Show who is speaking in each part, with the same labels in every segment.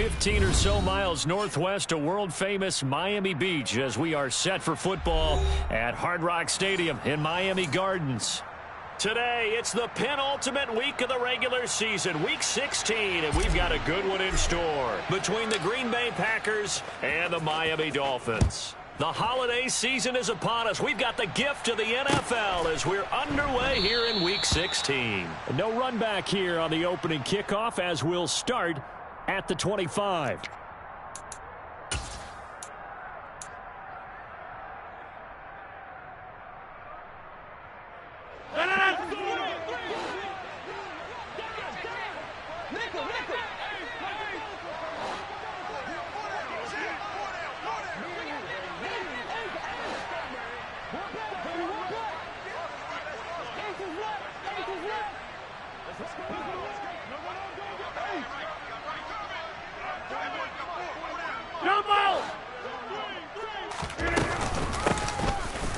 Speaker 1: 15 or so miles northwest of world-famous Miami Beach as we are set for football at Hard Rock Stadium in Miami Gardens. Today, it's the penultimate week of the regular season, Week 16, and we've got a good one in store between the Green Bay Packers and the Miami Dolphins. The holiday season is upon us. We've got the gift of the NFL as we're underway here in Week 16. No run back here on the opening kickoff as we'll start at the 25.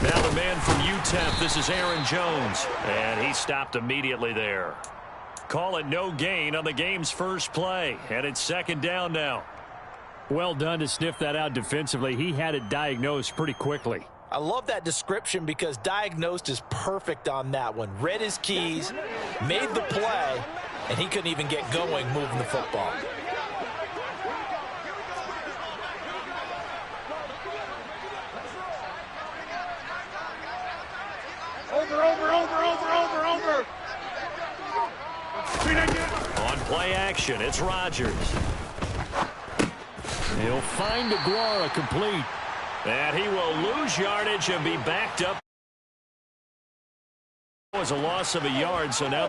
Speaker 1: Now the man from UTEP, this is Aaron Jones, and he stopped immediately there. Call it no gain on the game's first play, and it's second down now. Well done to sniff that out defensively. He had it diagnosed pretty quickly.
Speaker 2: I love that description because diagnosed is perfect on that one. Read his keys, made the play, and he couldn't even get going moving the football.
Speaker 3: Over.
Speaker 1: On play action, it's Rodgers. He'll find Aguara complete. And he will lose yardage and be backed up. It was a loss of a yard, so now.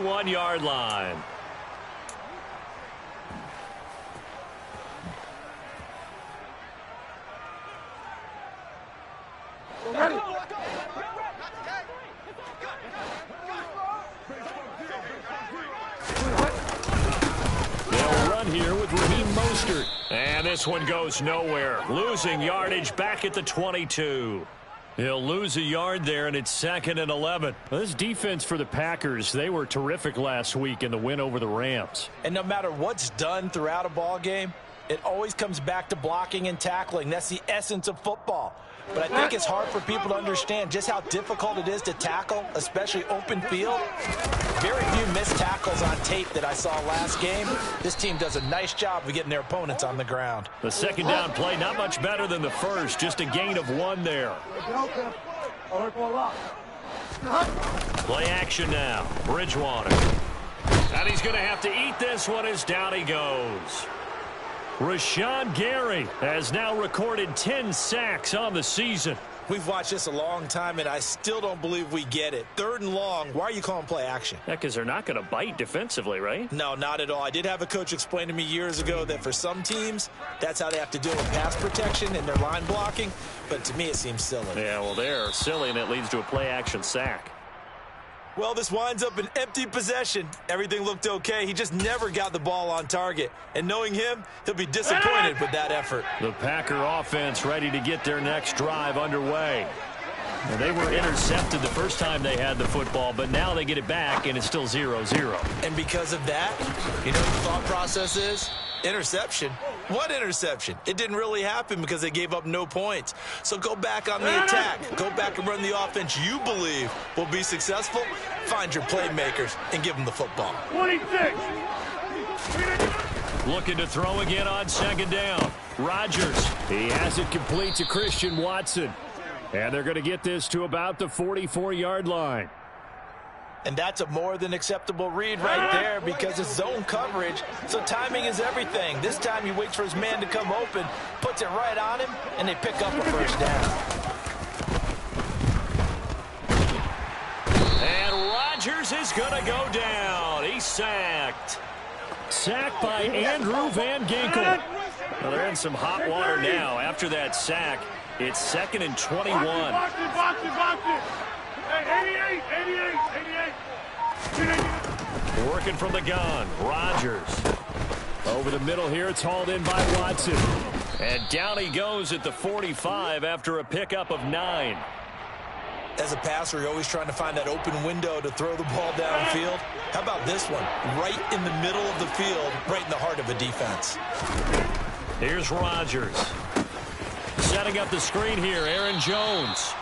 Speaker 1: One-yard line. They'll run here with Raheem Mostert. And this one goes nowhere. Losing yardage back at the 22. He'll lose a yard there, and it's second and 11. This defense for the Packers, they were terrific last week in the win over the Rams.
Speaker 2: And no matter what's done throughout a ball game, it always comes back to blocking and tackling. That's the essence of football. But I think it's hard for people to understand just how difficult it is to tackle, especially open field. Very few missed tackles on tape that I saw last game. This team does a nice job of getting their opponents on the ground.
Speaker 1: The second down play, not much better than the first, just a gain of 1 there. Play action now, Bridgewater. And he's going to have to eat this one as down he goes. Rashawn Gary has now recorded 10 sacks on the season.
Speaker 2: We've watched this a long time, and I still don't believe we get it. 3rd and long, why are you calling play action?
Speaker 1: Yeah, because they're not going to bite defensively, right?
Speaker 2: No, not at all. I did have a coach explain to me years ago that for some teams, that's how they have to deal with pass protection and their line blocking. But to me, it seems silly.
Speaker 1: Yeah, well, they're silly, and it leads to a play action sack.
Speaker 2: Well, this winds up an empty possession. Everything looked okay. He just never got the ball on target. And knowing him, he'll be disappointed with that effort.
Speaker 1: The Packer offense ready to get their next drive underway. And they were intercepted the first time they had the football, but now they get it back, and it's still 0-0.
Speaker 2: And because of that, you know what the thought process is? Interception. What interception? It didn't really happen because they gave up no points. So go back on the attack. Go back and run the offense you believe will be successful. Find your playmakers and give them the football.
Speaker 3: 26.
Speaker 1: Looking to throw again on second down. Rodgers, he has it complete to Christian Watson. And they're going to get this to about the 44-yard line.
Speaker 2: And that's a more than acceptable read right there because it's zone coverage, so timing is everything. This time he waits for his man to come open, puts it right on him, and they pick up a first down.
Speaker 1: And Rodgers is going to go down. He's sacked. Sacked by Andrew Van Ginkel. Well, they're in some hot water now. After that sack, it's 2nd and 21.
Speaker 3: Box it. Hey, 88.
Speaker 1: Working from the gun. Rodgers. Over the middle here, it's hauled in by Watson. And down he goes at the 45 after a pickup of 9.
Speaker 2: As a passer, you're always trying to find that open window to throw the ball downfield. How about this one? Right in the middle of the field, right in the heart of a defense.
Speaker 1: Here's Rodgers. Setting up the screen here, Aaron Jones.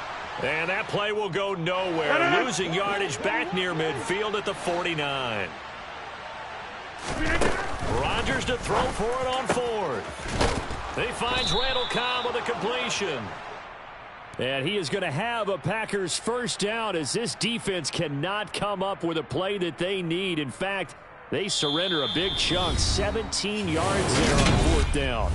Speaker 1: And that play will go nowhere. Losing yardage back near midfield at the 49. Rodgers to throw for it on 4th. He finds Randall Cobb with a completion. And he is going to have a Packers first down as this defense cannot come up with a play that they need. In fact, they surrender a big chunk, 17 yards there on 4th down.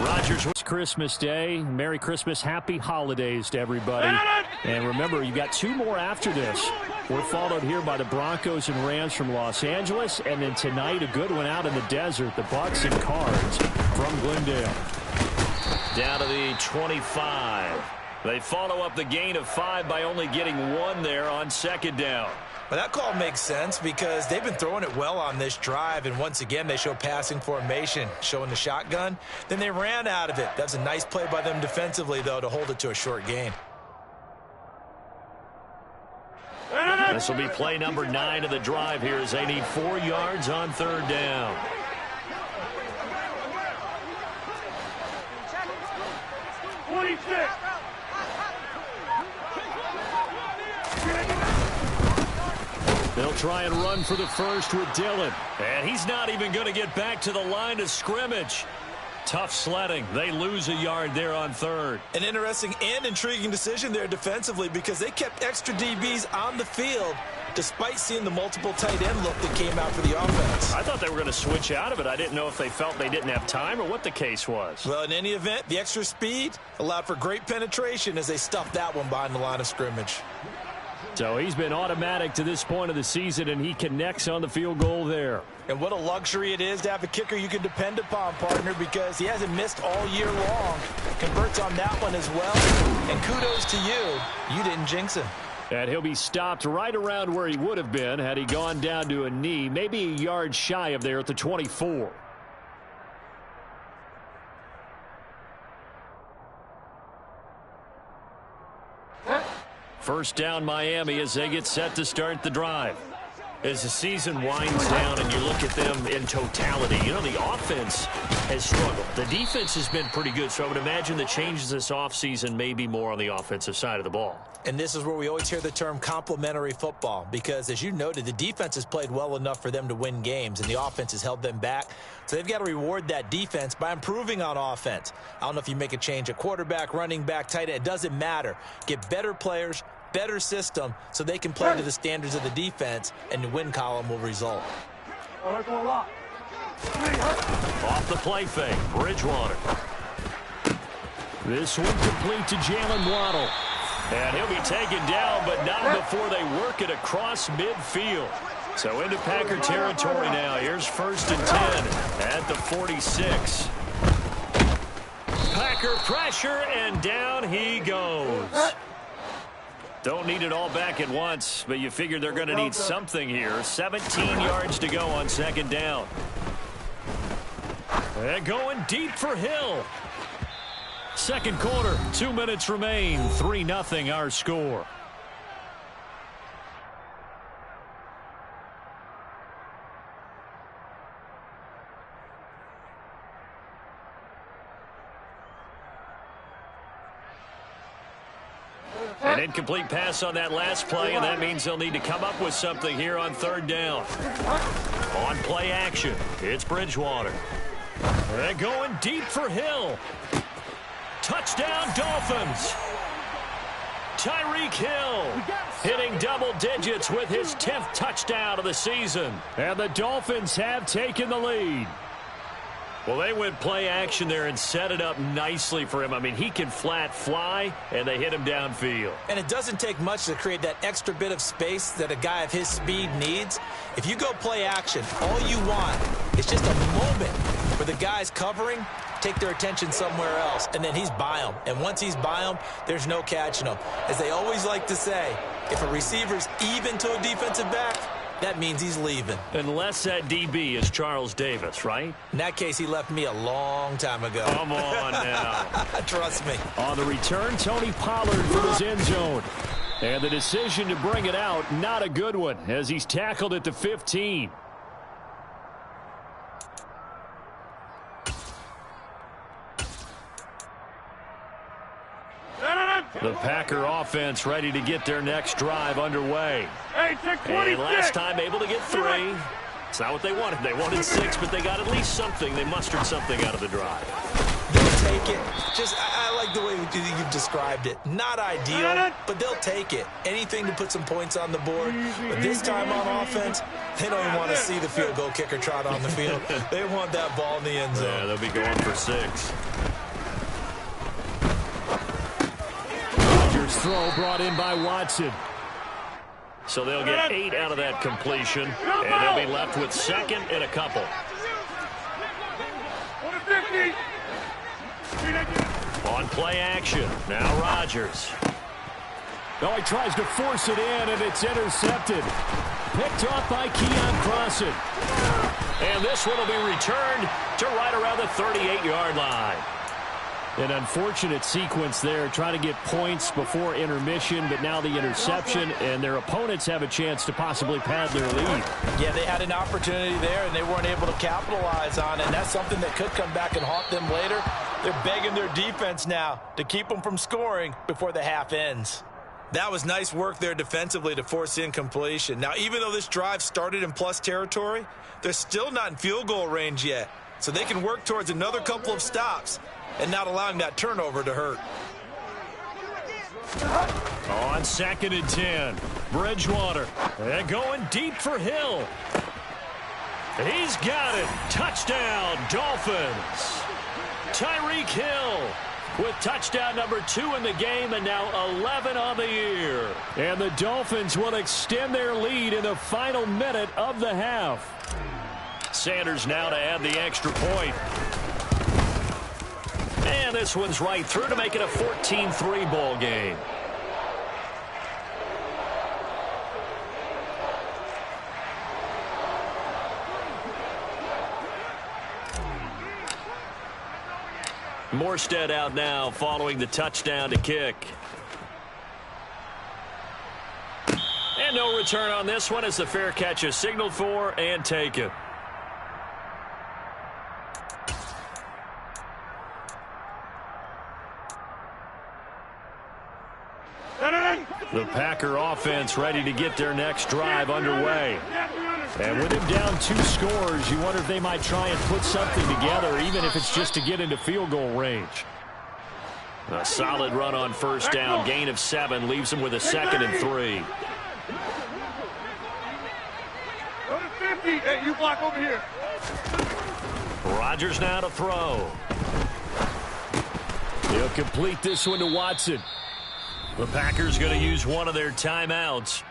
Speaker 1: Rodgers, Christmas Day. Merry Christmas. Happy holidays to everybody. And remember, you got 2 more after this. We're followed here by the Broncos and Rams from Los Angeles. And then tonight, a good one out in the desert, the Bucs and Cards from Glendale. Down to the 25. They follow up the gain of 5 by only getting 1 there on 2nd down.
Speaker 2: Well, that call makes sense because they've been throwing it well on this drive, and once again they show passing formation, showing the shotgun. Then they ran out of it. That's a nice play by them defensively, though, to hold it to a short gain.
Speaker 1: This will be play number 9 of the drive here as they need 4 yards on 3rd down. They'll try and run for the first with Dillon. And he's not even going to get back to the line of scrimmage. Tough sledding. They lose a yard there on 3rd.
Speaker 2: An interesting and intriguing decision there defensively because they kept extra DBs on the field despite seeing the multiple tight end look that came out for the offense.
Speaker 1: I thought they were going to switch out of it. I didn't know if they felt they didn't have time or what the case was.
Speaker 2: Well, in any event, the extra speed allowed for great penetration as they stuffed that one behind the line of scrimmage.
Speaker 1: So he's been automatic to this point of the season, and he connects on the field goal there.
Speaker 2: And what a luxury it is to have a kicker you can depend upon, partner, because he hasn't missed all year long. Converts on that one as well. And kudos to you. You didn't jinx him.
Speaker 1: And he'll be stopped right around where he would have been had he gone down to a knee, maybe a yard shy of there at the 24. First down Miami as they get set to start the drive. As the season winds down and you look at them in totality, you know, the offense has struggled. The defense has been pretty good, so I would imagine the changes this offseason may be more on the offensive side of the ball.
Speaker 2: And this is where we always hear the term complementary football because, as you noted, the defense has played well enough for them to win games, and the offense has held them back. So they've got to reward that defense by improving on offense. I don't know if you make a change at quarterback, running back, tight end. It doesn't matter. Get better players, better system, so they can play to the standards of the defense, and the win column will result.
Speaker 1: Off the play fake, Bridgewater. This one complete to Jalen Waddle. And he'll be taken down, but not before they work it across midfield. So into Packer territory now. Here's 1st and 10 at the 46. Packer pressure, and down he goes. Don't need it all back at once, but you figure they're going to need something here. 17 yards to go on 2nd down. And going deep for Hill. Second quarter, 2 minutes remain. 3-0 our score. An incomplete pass on that last play, and that means they'll need to come up with something here on third down. On play action, it's Bridgewater. They're going deep for Hill. Touchdown, Dolphins. Tyreek Hill hitting double digits with his 10th touchdown of the season. And the Dolphins have taken the lead. Well, they went play action there and set it up nicely for him. I mean, he can flat fly, and they hit him downfield.
Speaker 2: And it doesn't take much to create that extra bit of space that a guy of his speed needs. If you go play action, all you want is just a moment where the guy's covering, take their attention somewhere else, and then he's by him. And once he's by him, there's no catching him. As they always like to say, if a receiver's even to a defensive back, that means he's leaving.
Speaker 1: Unless that DB is Charles Davis, right?
Speaker 2: In that case, he left me a long time ago.
Speaker 1: Come on now.
Speaker 2: Trust me.
Speaker 1: On the return, Tony Pollard from his end zone. And the decision to bring it out, not a good one, as he's tackled at the 15. The Packer offense ready to get their next drive underway.
Speaker 3: Hey, check 26.
Speaker 1: And last time able to get 3. It's not what they wanted. They wanted 6, but they got at least something. They mustered something out of the drive.
Speaker 2: They'll take it. I like the way you've described it. Not ideal, but they'll take it. Anything to put some points on the board. But this time on offense, they don't even want to see the field goal kicker trot on the field. They want that ball in the end zone.
Speaker 1: Yeah, they'll be going for 6. Throw brought in by Watson. So they'll get 8 out of that completion, and they'll be left with 2nd and a couple. On play action, now Rodgers. Oh, he tries to force it in, and it's intercepted. Picked off by Keon Crossan. And this one will be returned to right around the 38-yard line. An unfortunate sequence there, trying to get points before intermission, but now the interception, and their opponents have a chance to possibly pad their lead.
Speaker 2: Yeah, they had an opportunity there, and they weren't able to capitalize on it, and that's something that could come back and haunt them later. They're begging their defense now to keep them from scoring before the half ends. That was nice work there defensively to force incompletion. Now, even though this drive started in plus territory, they're still not in field goal range yet, so they can work towards another couple of stops and not allowing that turnover to hurt.
Speaker 1: On 2nd and 10, Bridgewater. They're going deep for Hill. He's got it. Touchdown, Dolphins. Tyreek Hill with touchdown number 2 in the game, and now 11 on the year. And the Dolphins will extend their lead in the final minute of the half. Sanders now to add the extra point. And this one's right through to make it a 14-3 ball game. Morstead out now following the touchdown to kick. And no return on this one as the fair catch is signaled for and taken. The Packer offense ready to get their next drive underway. And with him down 2 scores, you wonder if they might try and put something together, even if it's just to get into field goal range. A solid run on first down, gain of 7, leaves them with a 2nd and 3.
Speaker 3: Go to 50. Hey, you block over here.
Speaker 1: Rodgers now to throw. He'll complete this one to Watson. The Packers going to use one of their timeouts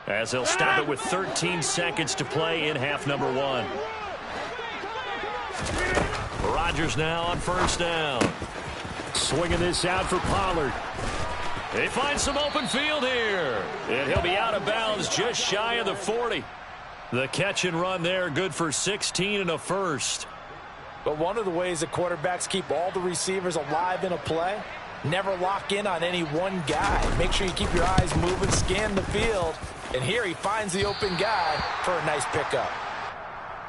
Speaker 1: as they'll stop it with 13 seconds to play in half number 1. Rodgers now on first down. Swinging this out for Pollard. They find some open field here. And he'll be out of bounds just shy of the 40. The catch and run there, good for 16 and a first.
Speaker 2: But one of the ways that quarterbacks keep all the receivers alive in a play, never lock in on any one guy. Make sure you keep your eyes moving, scan the field. And here he finds the open guy for a nice pickup.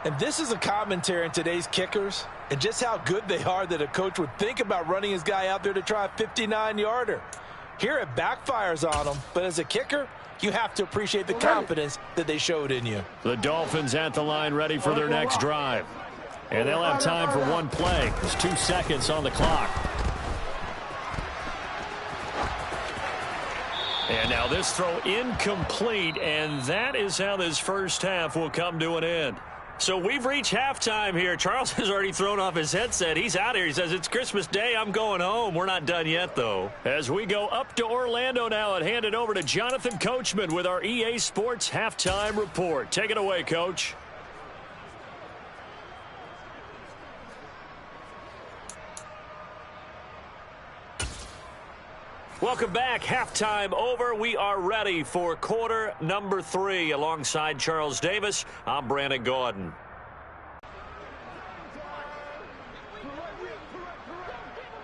Speaker 2: And this is a commentary in today's kickers and just how good they are that a coach would think about running his guy out there to try a 59-yarder. Here it backfires on them, but as a kicker, you have to appreciate the confidence that they showed in you.
Speaker 1: The Dolphins at the line ready for their next drive. And they'll have time for one play. There's 2 seconds on the clock. And now this throw incomplete, and that is how this first half will come to an end. So we've reached halftime here. Charles has already thrown off his headset. He's out here. He says, it's Christmas Day. I'm going home. We're not done yet, though. As we go up to Orlando now and hand it over to Jonathan Coachman with our EA Sports Halftime Report. Take it away, Coach. Welcome back. Halftime over. We are ready for quarter number 3. Alongside Charles Davis, I'm Brandon Gaudin.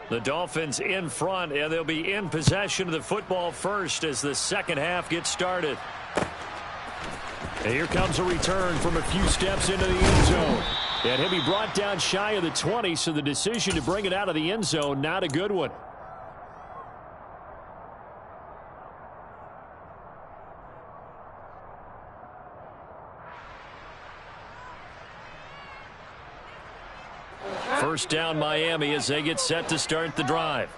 Speaker 1: The Dolphins in front, and they'll be in possession of the football first as the second half gets started. And here comes a return from a few steps into the end zone. And he'll be brought down shy of the 20, so the decision to bring it out of the end zone, not a good one. First down Miami as they get set to start the drive.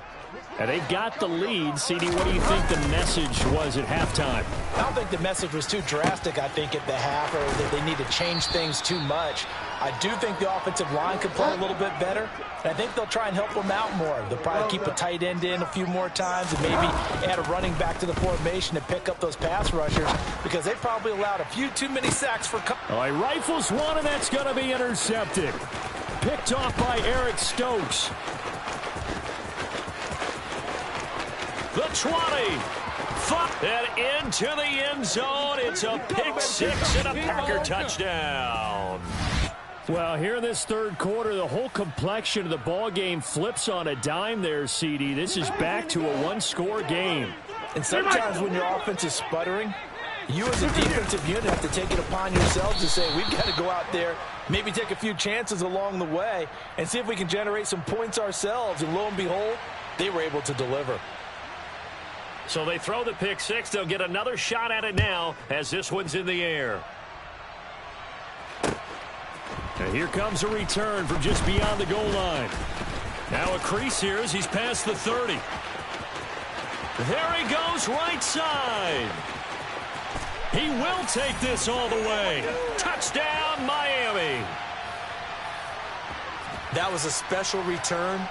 Speaker 1: And they've got the lead. CD, what do you think the message was at halftime?
Speaker 2: I don't think the message was too drastic, I think, at the half, or that they need to change things too much. I do think the offensive line could play a little bit better, and I think they'll try and help them out more. They'll probably keep a tight end in a few more times and maybe add a running back to the formation to pick up those pass rushers, because they probably allowed a few too many sacks for...
Speaker 1: All right, rifles one, and that's going to be intercepted. Picked off by Eric Stokes. The 20. And into the end zone. It's a pick six and a Packer touchdown. Well, here in this third quarter, the whole complexion of the ball game flips on a dime there, CD. This is back to a one-score game.
Speaker 2: And sometimes when your offense is sputtering, you as a defensive unit have to take it upon yourselves to say, we've got to go out there, maybe take a few chances along the way, and see if we can generate some points ourselves. And lo and behold, they were able to deliver.
Speaker 1: So they throw the pick six. They'll get another shot at it now as this one's in the air. And here comes a return from just beyond the goal line. Now a crease here as he's past the 30. There he goes, right side. He will take this all the way. Touchdown, Miami.
Speaker 2: That was a special return,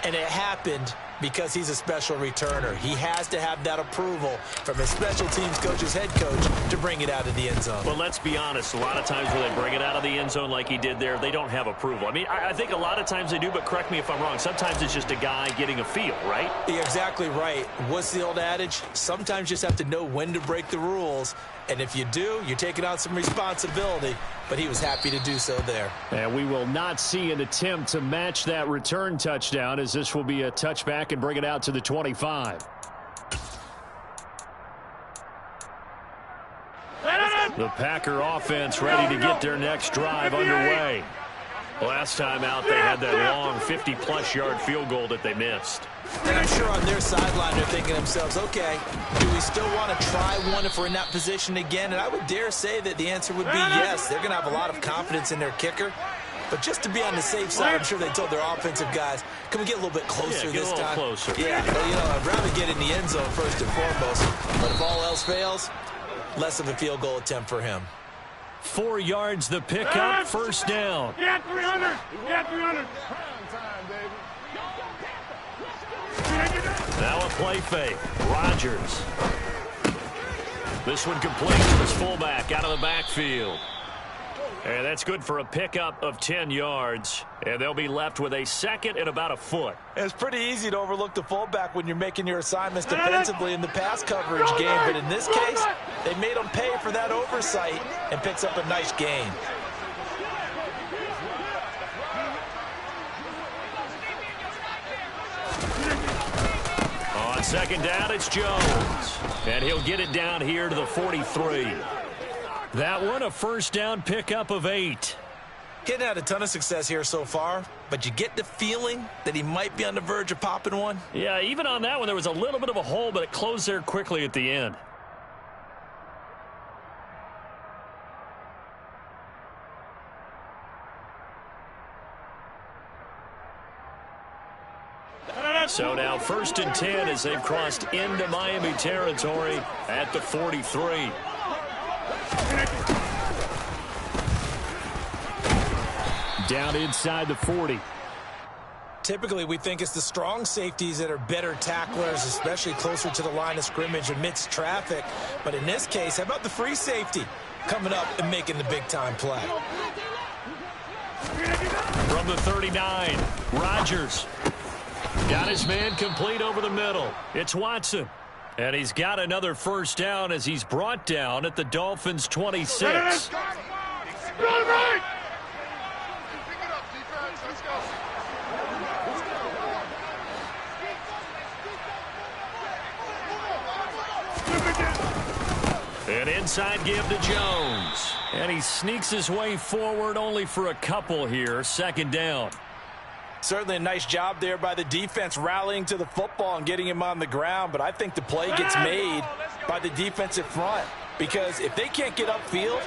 Speaker 2: and it happened because he's a special returner. He has to have that approval from his special teams coach's head coach to bring it out of the end zone.
Speaker 1: Well, let's be honest. A lot of times when they bring it out of the end zone like he did there, they don't have approval. I mean, I think a lot of times they do, but correct me if I'm wrong. Sometimes it's just a guy getting a feel, right?
Speaker 2: You're exactly right. What's the old adage? Sometimes you just have to know when to break the rules. And if you do, you're taking on some responsibility. But he was happy to do so there.
Speaker 1: And we will not see an attempt to match that return touchdown, as this will be a touchback and bring it out to the 25. The Packer offense ready to get their next drive underway. Last time out, they had that long 50-plus yard field goal that they missed.
Speaker 2: And I'm sure on their sideline they're thinking to themselves, okay, do we still want to try one if we're in that position again? And I would dare say that the answer would be yes. They're going to have a lot of confidence in their kicker. But just to be on the safe side, I'm sure they told their offensive guys, can we get a little bit closer this time?
Speaker 1: Closer.
Speaker 2: Yeah, well, you know, I'd rather get in the end zone first and foremost. But if all else fails, less of a field goal attempt for him.
Speaker 1: 4 yards the pickup, first down.
Speaker 3: Yeah, 300. Yeah, 300.
Speaker 1: Now a play fake. Rodgers. This one complete to his fullback out of the backfield. And that's good for a pickup of 10 yards. And they'll be left with a second and about a foot.
Speaker 2: It's pretty easy to overlook the fullback when you're making your assignments defensively in the pass coverage game. But in this case, they made him pay for that oversight and picks up a nice gain.
Speaker 1: On second down, it's Jones. And he'll get it down here to the 43. That one, a first down pickup of 8.
Speaker 2: Hitting had a ton of success here so far. but you get the feeling that he might be on the verge of popping one.
Speaker 1: Yeah, even on that one, there was a little bit of a hole, but it closed there quickly at the end. So now 1st and 10 as they've crossed into Miami territory at the 43. Down inside the 40.
Speaker 2: Typically, we think it's the strong safeties that are better tacklers, especially closer to the line of scrimmage amidst traffic. But in this case, how about the free safety coming up and making the big-time play?
Speaker 1: From the 39, Rodgers. Got his man complete over the middle. It's Watson. And he's got another first down as he's brought down at the Dolphins' 26. An inside give to Jones. And he sneaks his way forward only for a couple here. 2nd down.
Speaker 2: Certainly a nice job there by the defense rallying to the football and getting him on the ground, but I think the play gets made by the defensive front because if they can't get upfield,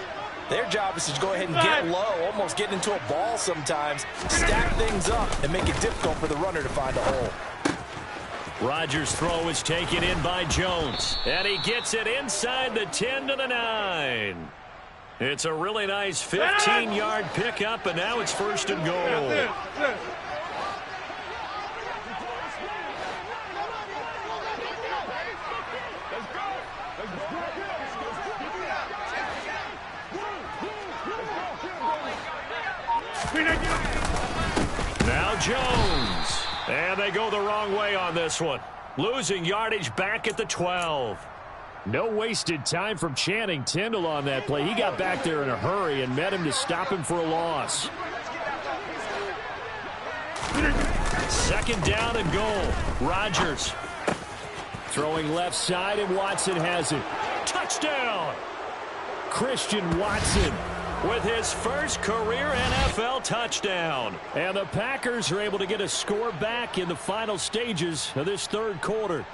Speaker 2: their job is to go ahead and get low, almost get into a ball sometimes, stack things up, and make it difficult for the runner to find a hole.
Speaker 1: Rodgers' throw is taken in by Jones, and he gets it inside the 10 to the 9. It's a really nice 15-yard pickup, and now it's 1st and goal. Now Jones. And they go the wrong way on this one. Losing yardage back at the 12. No wasted time from Channing Tindall on that play. He got back there in a hurry and met him to stop him for a loss. 2nd down and goal. Rodgers throwing left side, and Watson has it. Touchdown! Christian Watson with his first career NFL touchdown. And the Packers are able to get a score back in the final stages of this 3rd quarter.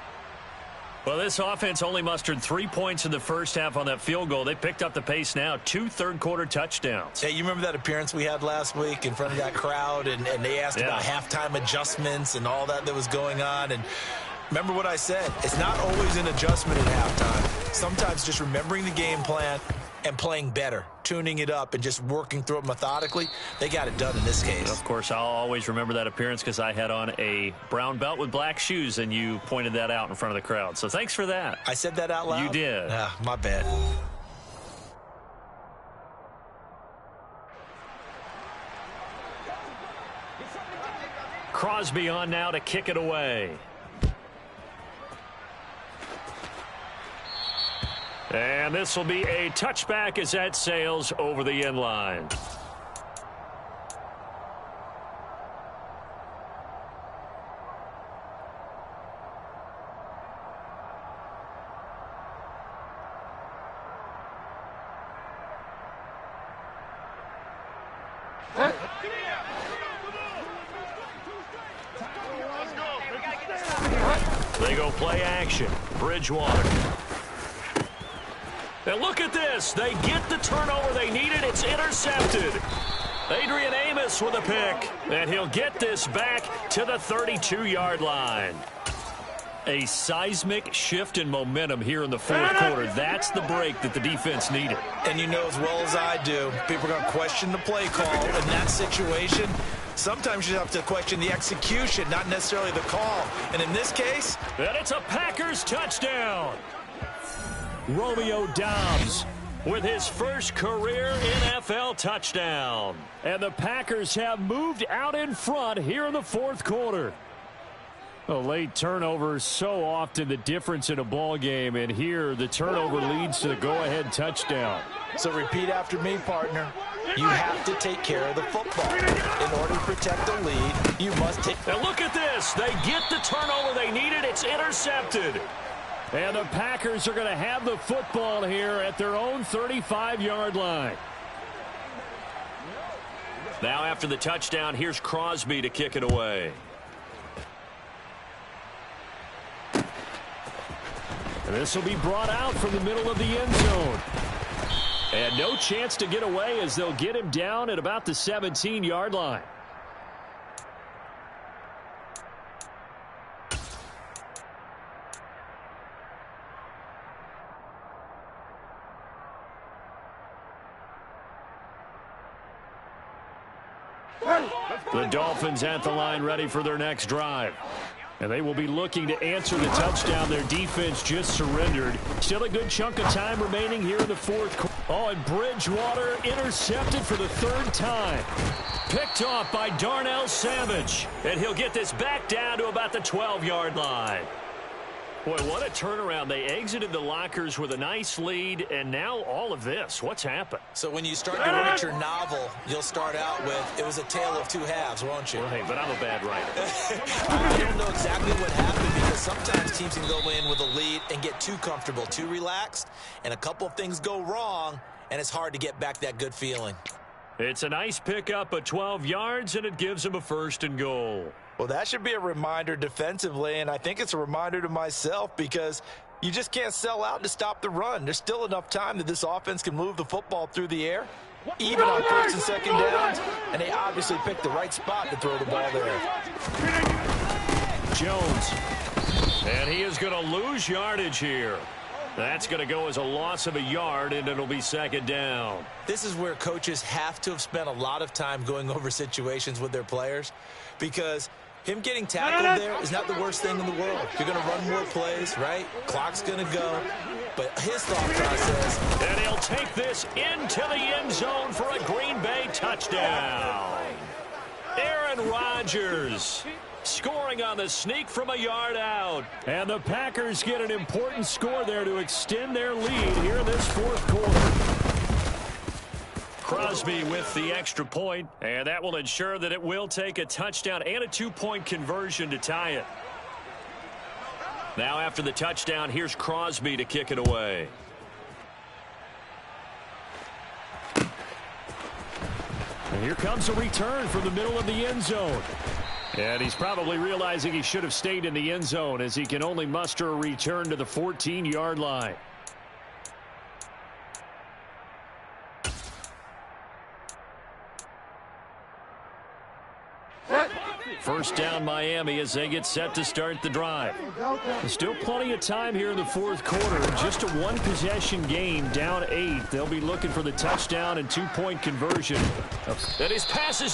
Speaker 1: Well, this offense only mustered 3 points in the first half on that field goal. They picked up the pace now. 2 third-quarter touchdowns.
Speaker 2: Hey, you remember that appearance we had last week in front of that crowd, and they asked about halftime adjustments and all that was going on, and remember what I said. It's not always an adjustment at halftime. Sometimes just remembering the game plan and playing better, tuning it up and just working through it methodically. They got it done in this case.
Speaker 1: Of course, I'll always remember that appearance because I had on a brown belt with black shoes, and you pointed that out in front of the crowd. So thanks for that.
Speaker 2: I said that out loud?
Speaker 1: You did.
Speaker 2: My bad.
Speaker 1: Crosby on now to kick it away. And this will be a touchback as that sails over the end line. They go play action. Bridgewater. And look at this. They get the turnover they needed. It's intercepted. Adrian Amos with a pick. And he'll get this back to the 32-yard line. A seismic shift in momentum here in the 4th quarter. That's the break that the defense needed.
Speaker 2: And you know as well as I do, people are going to question the play call in that situation. Sometimes you have to question the execution, not necessarily the call. And in this case,
Speaker 1: and it's a Packers touchdown. Romeo Doubs with his first career NFL touchdown. And the Packers have moved out in front here in the 4th quarter. A late turnover is so often the difference in a ball game, and here the turnover leads to the go-ahead touchdown.
Speaker 2: So repeat after me, partner. You have to take care of the football. In order to protect the lead, you must take...
Speaker 1: And look at this. They get the turnover they needed. It's intercepted. And the Packers are going to have the football here at their own 35-yard line. Now after the touchdown, here's Crosby to kick it away. And this will be brought out from the middle of the end zone. And no chance to get away as they'll get him down at about the 17-yard line. The Dolphins at the line ready for their next drive. And they will be looking to answer the touchdown their defense just surrendered. Still a good chunk of time remaining here in the fourth quarter. Oh, and Bridgewater intercepted for the third time. Picked off by Darnell Savage. And he'll get this back down to about the 12-yard line. Boy, what a turnaround. They exited the lockers with a nice lead, and now all of this. What's happened?
Speaker 2: So when you start to write your novel, you'll start out with, it was a tale of two halves, won't you?
Speaker 1: Well, hey, but I'm a bad writer.
Speaker 2: I don't know exactly what happened because sometimes teams can go in with a lead and get too comfortable, too relaxed, and a couple of things go wrong, and it's hard to get back that good feeling.
Speaker 1: It's a nice pickup of 12 yards, and it gives them a 1st and goal.
Speaker 2: Well, that should be a reminder defensively, and I think it's a reminder to myself because you just can't sell out to stop the run. There's still enough time that this offense can move the football through the air, even on 1st and 2nd downs, and they obviously picked the right spot to throw the ball there.
Speaker 1: Jones, and he is going to lose yardage here. That's going to go as a loss of a yard, and it'll be 2nd down.
Speaker 2: This is where coaches have to have spent a lot of time going over situations with their players because him getting tackled there is not the worst thing in the world. You're going to run more plays, right? Clock's going to go. But his thought process.
Speaker 1: And he'll take this into the end zone for a Green Bay touchdown. Aaron Rodgers scoring on the sneak from a yard out. And the Packers get an important score there to extend their lead here in this fourth quarter. Crosby with the extra point, and that will ensure that it will take a touchdown and a 2-point conversion to tie it. Now after the touchdown, here's Crosby to kick it away. And here comes a return from the middle of the end zone. And he's probably realizing he should have stayed in the end zone as he can only muster a return to the 14-yard line. First down Miami as they get set to start the drive. There's still plenty of time here in the fourth quarter. Just a one-possession game, down 8. They'll be looking for the touchdown and 2-point conversion. And his passes